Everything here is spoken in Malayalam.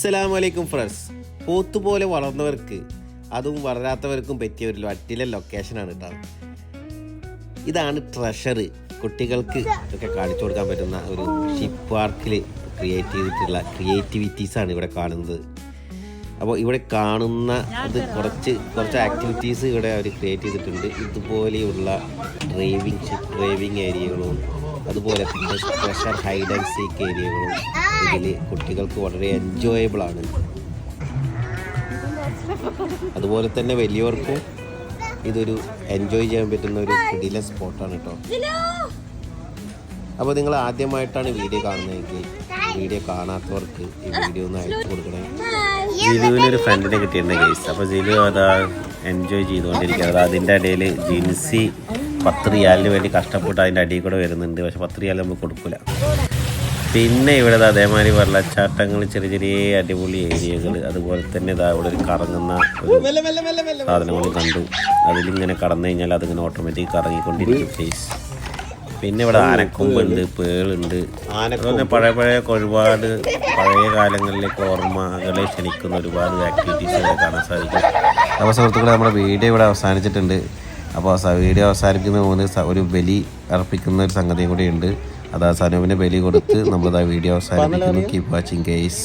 അസ്സലാമലൈക്കും ഫ്രണ്ട്സ്. പോത്തുപോലെ വളർന്നവർക്ക് അതും വളരാത്തവർക്കും പറ്റിയ ഒരു അടിപൊളി ലൊക്കേഷനാണ് കേട്ടോ. ഇതാണ് ട്രഷർ. കുട്ടികൾക്ക് ഒക്കെ കാണിച്ചു കൊടുക്കാൻ പറ്റുന്ന ഒരു ഷിപ്പ് പാർക്കിൽ ക്രിയേറ്റ് ചെയ്തിട്ടുള്ള ക്രിയേറ്റിവിറ്റീസാണ് ഇവിടെ കാണുന്നത്. അപ്പോൾ ഇവിടെ കാണുന്ന അത് കുറച്ച് ആക്ടിവിറ്റീസ് ഇവിടെ അവർ ക്രിയേറ്റ് ചെയ്തിട്ടുണ്ട്. ഇതുപോലെയുള്ള ഡ്രൈവിംഗ് ഏരിയകളും അതുപോലെ തന്നെ ട്രഷർ ഹൈഡ് ആൻഡ് സീക്ക് ഏരിയകളും ഇതിൽ കുട്ടികൾക്ക് വളരെ എൻജോയബിളാണ്. അതുപോലെ തന്നെ വലിയവർക്കും ഇതൊരു എൻജോയ് ചെയ്യാൻ പറ്റുന്ന ഒരു കിടില സ്പോട്ടാണ് കേട്ടോ. അപ്പോൾ നിങ്ങൾ ആദ്യമായിട്ടാണ് വീഡിയോ കാണുന്നതെങ്കിൽ വീഡിയോ കാണാത്തവർക്ക് ഈ വീഡിയോ ഒന്ന് അയച്ചു കൊടുക്കണേ. ജിലുവിനൊരു ഫ്രണ്ടിനെ കിട്ടിയിട്ടുണ്ട് ഗൈസ്. അപ്പോൾ ജിലു അതാ എൻജോയ് ചെയ്തുകൊണ്ടിരിക്കുന്നത്. അതിൻ്റെ ഇടയിൽ ജിൻസി 10 റിയാലിന് വേണ്ടി കഷ്ടപ്പെട്ട് അതിൻ്റെ അടിയിൽ കൂടെ വരുന്നുണ്ട്. പക്ഷെ 10 റിയാൽ നമ്മൾ കൊടുക്കില്ല. പിന്നെ ഇവിടെ അതേമാതിരി വെള്ളച്ചാട്ടങ്ങൾ, ചെറിയ അടിപൊളി ഏരിയകൾ, അതുപോലെ തന്നെ ഇതാ ഇവിടെ ഒരു കറങ്ങുന്ന ഒരു സാധനങ്ങൾ കണ്ടു. അതിലിങ്ങനെ കടന്നു കഴിഞ്ഞാൽ അതിങ്ങനെ ഓട്ടോമാറ്റിക് കറങ്ങിക്കൊണ്ടിരിക്കും ഫേസ്. പിന്നെ ഇവിടെ ആനക്കൊമ്പുണ്ട്, പേളുണ്ട്. അതുപോലെ പഴയ ഒരുപാട് പഴയ കാലങ്ങളിലേക്ക് ഓർമ്മകളെ ക്ഷണിക്കുന്ന ഒരുപാട് ആക്ടിവിറ്റീസ് ഇവിടെ കാണാൻ സാധിക്കും. അപ്പോൾ സുഹൃത്തുക്കളെ, നമ്മുടെ വീഡിയോ ഇവിടെ അവസാനിച്ചിട്ടുണ്ട്. അപ്പോൾ വീഡിയോ അവസാനിക്കുന്ന മുന്നേ ഒരു ബലി അർപ്പിക്കുന്ന ഒരു സംഗതിയും കൂടി ഉണ്ട്. അതാ സനൂപിന് ബലി കൊടുത്ത് നമ്മളിതാ വീഡിയോ അവസാനിപ്പിക്കുന്നു. Keep watching guys.